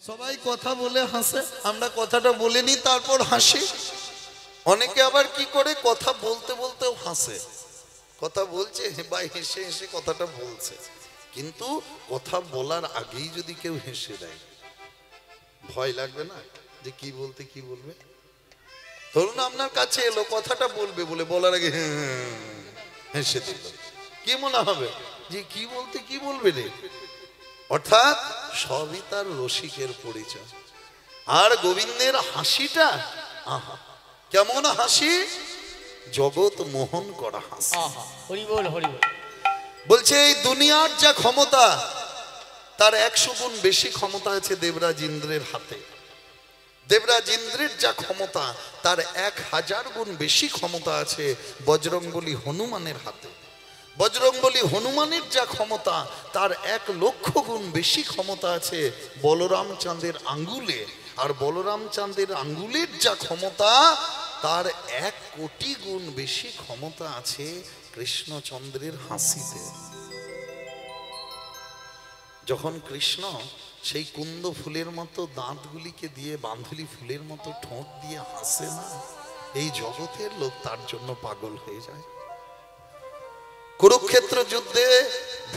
সবাই কথা বলে হাসে, আমরা কথাটা বলে নি তারপর হাসি। অনেকে আবার কি করে কথা বলতে বলতেও হাসে, কথা বলছে বা হেসে হেসে কথাটা বলছে, কিন্তু কথা বলার আগেই যদি কেউ হেসে দেয় ভয় লাগবে না যে কি বলতে কি বলবে? ধরুন আপনার কাছে এলো, কথাটা বলবে বলে বলার আগে হেসে দিল, কি মনে হবে যে কি বলতে কি বলবে রে? অর্থাৎ সবই তার রসিকের পরিচয়। আর গোবিন্দের হাসিটা, আহা কেমন হাসি, জগৎ মোহন করা হাসি। হরি বল হরি বল। বলছে এই দুনিয়ার যা ক্ষমতা তার 100 গুণ বেশি ক্ষমতা আছে দেবরাজ ইন্দ্রের হাতে। দেবরাজ ইন্দ্রের যা ক্ষমতা তার 1000 গুণ বেশি ক্ষমতা আছে বজরংবলী হনুমানের হাতে। বজরংবলী হনুমানের যা ক্ষমতা তার 1,00,000 গুণ বেশি ক্ষমতা আছে বলরাম চাঁদের আঙ্গুলে। আর বলরাম চাঁদের আঙ্গুলের যা ক্ষমতা তার 1 কোটি গুণ বেশি ক্ষমতা আছে কৃষ্ণচন্দ্রের হাসিতে। যখন কৃষ্ণ সেই কুন্দ ফুলের মতো দাঁতগুলিকে দিয়ে বাঁধুলি ফুলের মতো ঠোঁট দিয়ে হাসে না, এই জগতের লোক তার জন্য পাগল হয়ে যায়। কুরুক্ষেত্র যুদ্ধে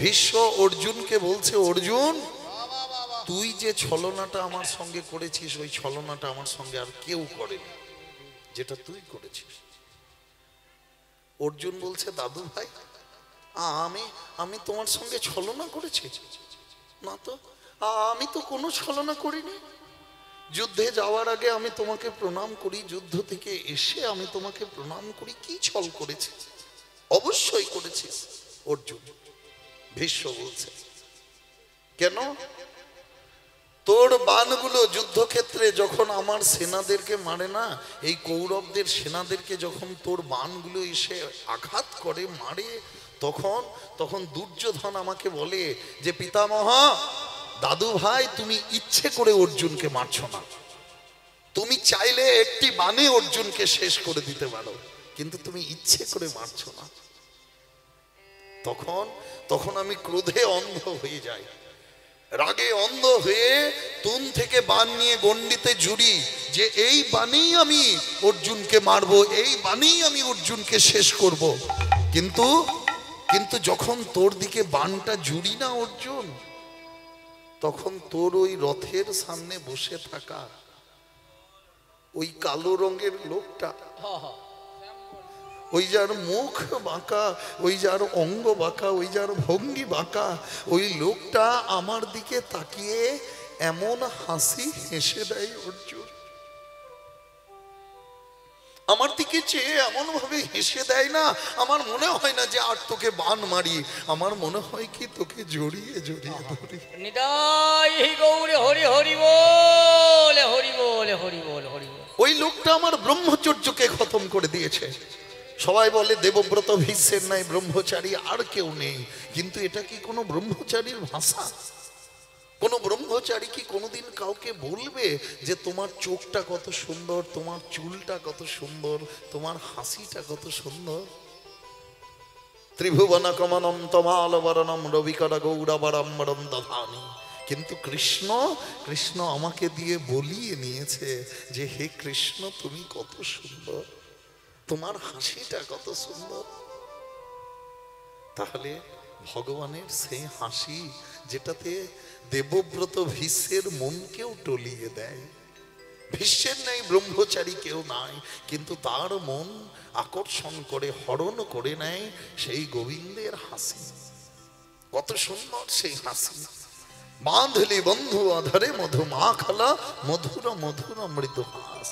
ভীষ্ম অর্জুনকে বলছে, অর্জুন তুই যে ছলনাটা আমার সঙ্গে করেছিস ওই ছলনাটা আমার সঙ্গে আর কেউ করেনি যেটা তুই করেছিস। অর্জুন বলছে, দাদু ভাই আমি তোমার সঙ্গে ছলনা করেছি? না তো, আমি তো কোনো ছলনা করিনি। যুদ্ধে যাওয়ার আগে আমি তোমাকে প্রণাম করি, যুদ্ধ থেকে এসে আমি তোমাকে প্রণাম করি, কি ছল করেছি? অবশ্যই করেছিস। অর্জুন, ভীষ্ম বলছে, কেন? তোর বাণগুলো যুদ্ধক্ষেত্রে যখন আমার সেনাদেরকে মারে না, এই কৌরবদের সেনাদেরকে যখন তোর বাণগুলো এসে আঘাত করে মারে, তখন দুর্যোধন আমাকে বলে যে পিতামহ, দাদু ভাই তুমি ইচ্ছে করে অর্জুনকে মারছো না, তুমি চাইলে একটি বাণে অর্জুনকে শেষ করে দিতে পারো, কিন্তু তুমি ইচ্ছে করে মারছো না। তখন আমি ক্রোধে অন্ধ হয়ে যাই, রাগে অন্ধ হয়ে তুন থেকে বাণ নিয়ে গণ্ডিতে জুড়ি যে এই বাণেই আমি অর্জুনকে মারবো, এই বাণেই আমি অর্জুনকে শেষ করব। কিন্তু যখন তোর দিকে বাণটা জুড়ি না অর্জুন, তখন তোর ওই রথের সামনে বসে থাকা ওই কালো রঙের লোকটা, ওই যার মুখ বাঁকা, ওই যার অঙ্গ বাঁকা, ওই যার ভঙ্গি বাঁকা, ওই লোকটা আমার দিকে তাকিয়ে এমন হাসি হেসে দেয় অর্জুন, আমার দিকে চেয়ে এমন ভাবে হেসে দেয় না, আমার মনে হয় না যে আর তোকে বাণ মারি, আমার মনে হয় কি তোকে জড়িয়ে জড়িয়ে ধরি। নিতাই গৌরে হরি হরি বল হরি বল হরি বল হরি বল। ওই লোকটা আমার ব্রহ্মচর্যকে খতম করে দিয়েছে। সবাই বলে দেবব্রত ভীষ্মের নাই ব্রহ্মচারী আর কেউ নেই, কিন্তু এটা কি কোনো ব্রহ্মচারীর ভাষা? কোনো ব্রহ্মচারী কি কোনোদিন কাউকে বলবে যে তোমার চোখটা কত সুন্দর, তোমার চুলটা কত সুন্দর, তোমার হাসিটা কত সুন্দর? ত্রিভুবন কমনম তমালবরণম রবিকর গৌরবরম্বরম দধানি। কিন্তু কৃষ্ণ আমাকে দিয়ে বলিয়ে নিয়েছে যে হে কৃষ্ণ তুমি কত সুন্দর, তোমার হাসিটা কত সুন্দর। তাহলে ভগবানের সেই হাসি যেটাতে দেবব্রত ভীষ্মের মনকেও টলিয়ে দেয়। ভীষ্মের নেই ব্রহ্মচারী কেউ নাই, কিন্তু তার মন আকর্ষণ করে হরণ করে নেয় সেই গোবিন্দের হাসি। কত সুন্দর সেই হাসি। বাঁধলি বন্ধু আধারে মধু মাখালা মধুর মধুর মৃদু হাস।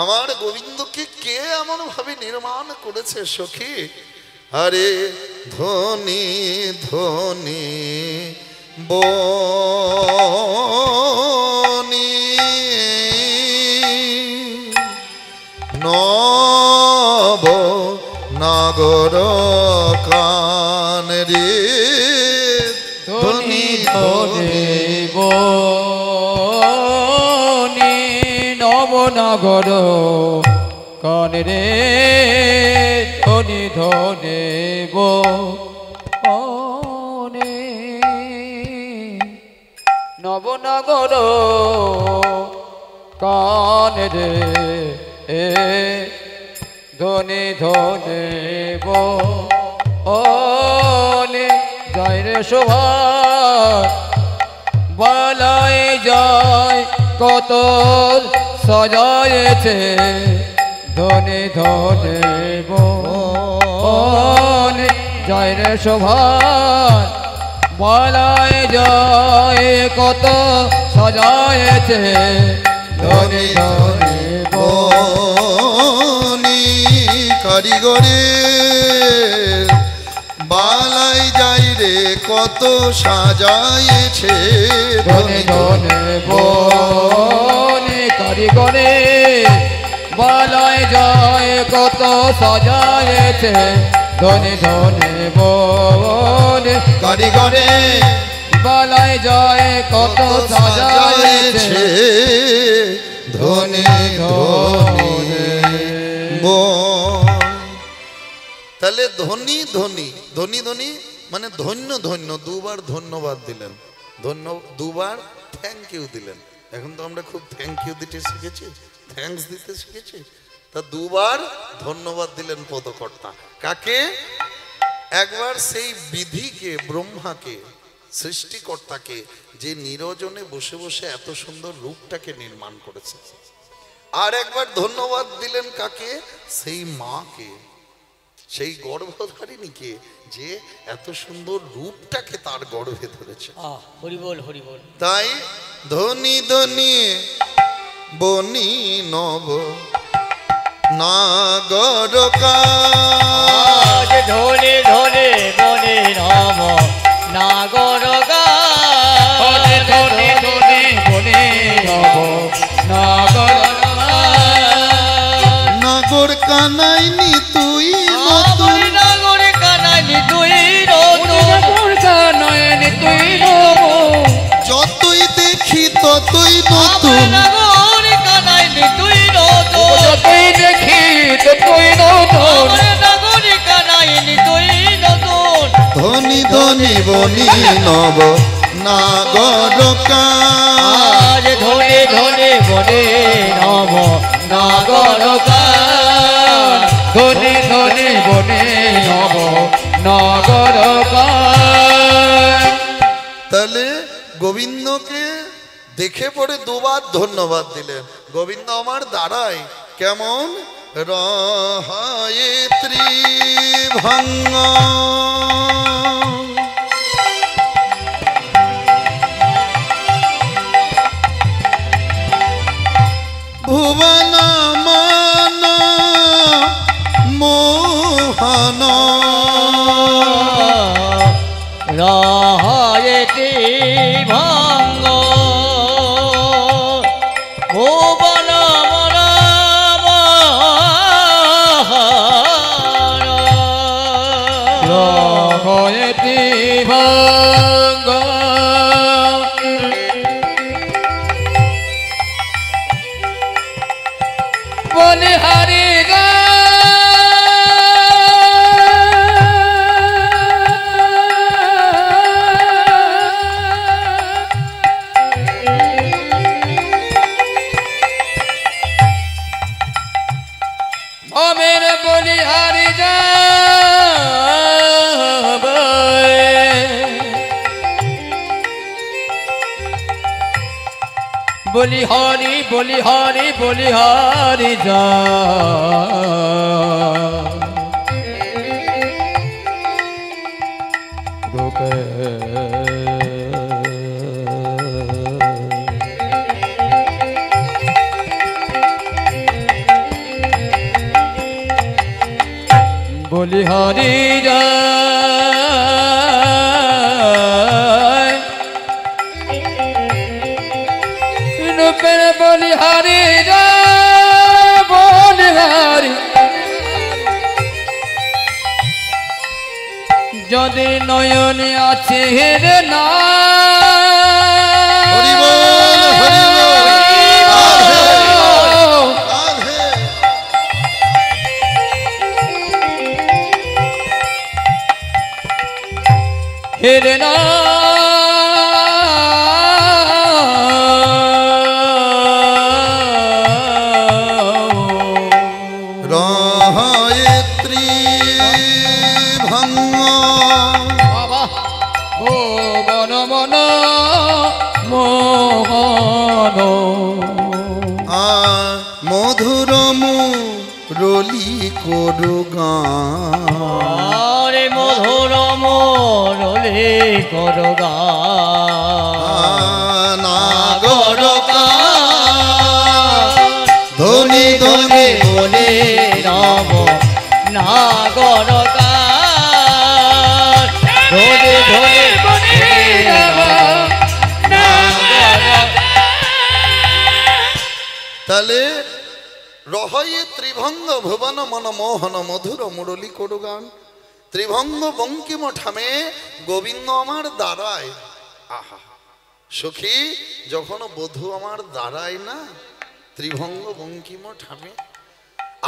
আমার গোবিন্দকে কে এমন ভাবে নির্মাণ করেছে সখী? আরে ধনী ধনী বনি নব নাগর কান রে ধনী ধনী বনি নবনগর কান রে ধনি ধনে বনে। নবনগর কানে রে এ ধনে ধনে বনে যায় রে শোভা বালায় যায় কত সজায়েছে ধনে ধনে বনে যায় রে শোভা বালায় যায় কত সজায়েছে ধনে ধনে বনি কারিগরে বালাই যাই রে কত সাজায়েছে ধনে ধনে বনে কারিগরে বালায় যায় কত সাজায়েছে ধনে ধনে বনে কারিগরে বালায় যায় কত সাজায়েছে ধনে ধনে তাহলে ধনী ধনী ধনী ধনী মানে ধন্য ধন্য দুবার ধন্যবাদ দিলেন, দুবার থ্যাংক ইউ দিলেন। এখন তো আমরা খুব থ্যাংক ইউ দিতে শিখেছি, থ্যাঙ্কস দিতে শিখেছি। তা দুবার ধন্যবাদ দিলেন পদকর্তা। কাকে? একবার সেই বিধিকে, ব্রহ্মাকে, সৃষ্টিকর্তাকে, যে নিরজনে বসে বসে এত সুন্দর রূপটাকে নির্মাণ করেছে। আর একবার ধন্যবাদ দিলেন কাকে? সেই মাকে, সেই গর্ভধারিণীকে, যে এত সুন্দর রূপটাকে তার গর্ভে ধরেছে। হরি বল হরি বল। তাই ধনী ধনী বনি নব নাগর আজ ধনে ধনে বনে নব নাগর ধনে ধনে ধনে বনে নব নাগর নাগর কানাইনি তুই নতুন নাগর কানাইনি তুই নতুন কানাইনি তুই নতুন যতই দেখি ততই নতুন নাগর কানাইনি তুই নতুন যতই দেখি ততই নতুন নাগর কানাইনি তুই নতুন ধনী ধনী বনি নব নাগর আজ ধনে ধনে বনে নব নাগর ধনে ধনে বনে নব নাগর তাহলে গোবিন্দকে দেখে পড়ে দুবার ধন্যবাদ দিলেন। গোবিন্দ আমার দাঁড়ায় কেমন রহায়ে ত্রিভঙ্গ ভুবন মান মোহন রাহায়েতি ভাঙ্গ ভুবন রাহায়েতি ভাঙ্গ বলে হরি গা আমের বলি হারি যা বলি হরি বলি হরি বলি হরি যা বলি হরি যায় রূপের বলি হরি যায় বলি হরি যদি নয়নে আছে রে না হরি বল হরি বল রাধে রাধে হেরে না করু গান। আরে মধুর মুরলি করো গান। নাগর ধনি ধনি বলে রাম নাগর গান। ধরে ধরে বলে রাম নাগর গান। তাহলে রহয়ে ত্রিভঙ্গ ভুবন মন মোহন মধুর মুরলী করু গান। ত্রিভঙ্গ বঙ্কিম ঠামে গোবিন্দ আমার দাঁড়ায়। আহা সখী, যখন বধূ আমার দাঁড়ায় না ত্রিভঙ্গ বঙ্কিম ঠামে,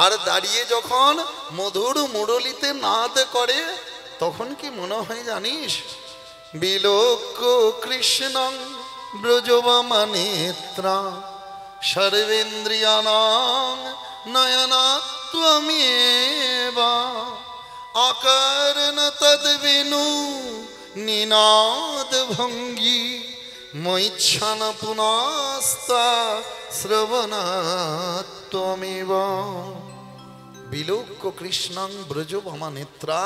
আর দাঁড়িয়ে যখন মধুর মুরলীতে নাদ করে, তখন কি মনে হয় জানিস? বিলোক কৃষ্ণ ব্রজবামানেত্রা সর্বেন্দ্রিয়ানাং নয়নাত্বমেবা আকারণ তদ্বিনু নিনাদ ভঙ্গি মৈচ্ছান পুনাস্তা শ্রবণাত্বমেবা। বিলোক কৃষ্ণং ব্রজবামানেত্রা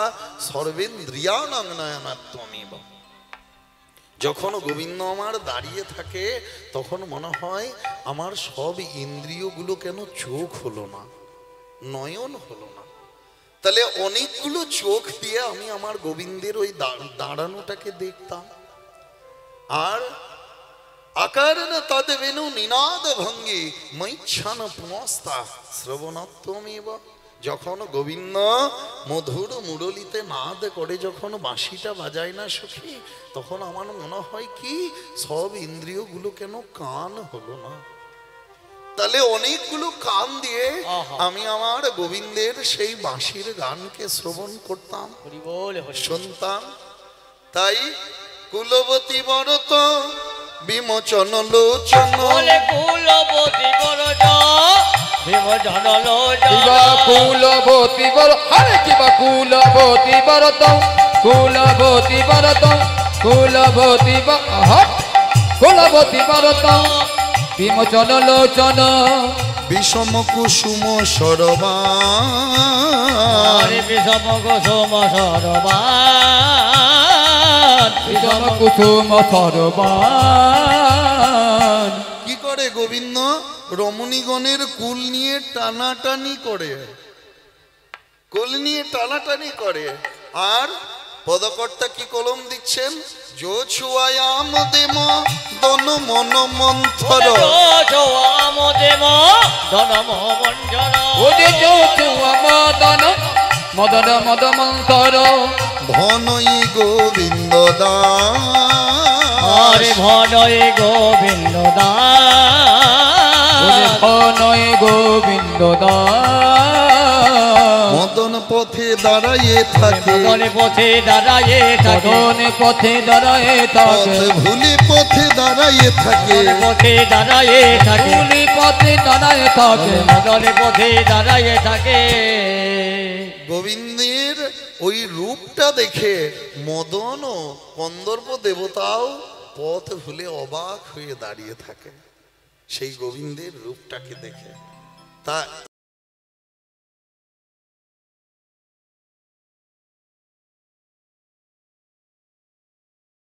সর্বেন্দ্রিয়ানাং নয়নাত্বমেবা। যখন গোবিন্দ আমার দাঁড়িয়ে থাকে তখন মনে হয় আমার সব ইন্দ্রিয়গুলো কেন চোখ হলো না, নয়ন হলো না। তাহলে অনেকগুলো চোখ দিয়ে আমি আমার গোবিন্দের ওই দাঁড়ানোটাকে দেখতাম। আর আকারণ তদ্বিনু নিনাদ ভঙ্গি মৈচ্ছান পুনস্তা শ্রবণাত্মমেব। যখন গোবিন্দ মধুর মুরলীতে নাদ করে, যখন বাঁশিটা বাজায় না সখী, তখন আমার মনে হয় কি সব ইন্দ্রিয়গুলো কেন কান হলো না। তাহলে অনেকগুলো কান দিয়ে আমি আমার গোবিন্দের সেই বাঁশির গানকে শ্রবণ করতাম, শুনতাম। তাই কুলবতী বরত বিমোচন লোচন, কুলবতী বরত বিমোচন লোচন, কুলবতী বর হরে কিবা কুলবতী বরত কুলবতী বরত কুলবতী কুলবতী বরত বিমোচন লোচন, বিষম কুসুম সরবান, বিষম কুসুম সরবান, বিষম কুসুম সরবান। কি করে গোবিন্দ? রমণীগণের কুল নিয়ে টানাটানি করে, কুল নিয়ে টানাটানি করে। আর পদকর্তা কি কলম দিচ্ছেন? যো ছুয়ায়াম দেম দন মন মন্থর, মদন মদ মন্থর, ভনই গোবিন্দ দাস, ভনয় গোবিন্দ দাস, ভনয় গোবিন্দ দাস। মদন পথে দাঁড়াইয়ে থাকে, মদন পথে দাঁড়াইয়ে থাকে, মদন পথে দাঁড়ায়ে থাকে, ভুলি পথে দাঁড়াইয়ে থাকে, পথে দাঁড়াইয়ে থাকে, ভুলি পথে দাঁড়ায়ে থাকে, মদন পথে দাঁড়াইয়ে থাকে। গোবিন্দের ওই রূপটা দেখে মদন ও কন্দর্প দেবতাও পথ ভুলে অবাক হয়ে দাঁড়িয়ে থাকে সেই গোবিন্দের রূপটাকে দেখে। তা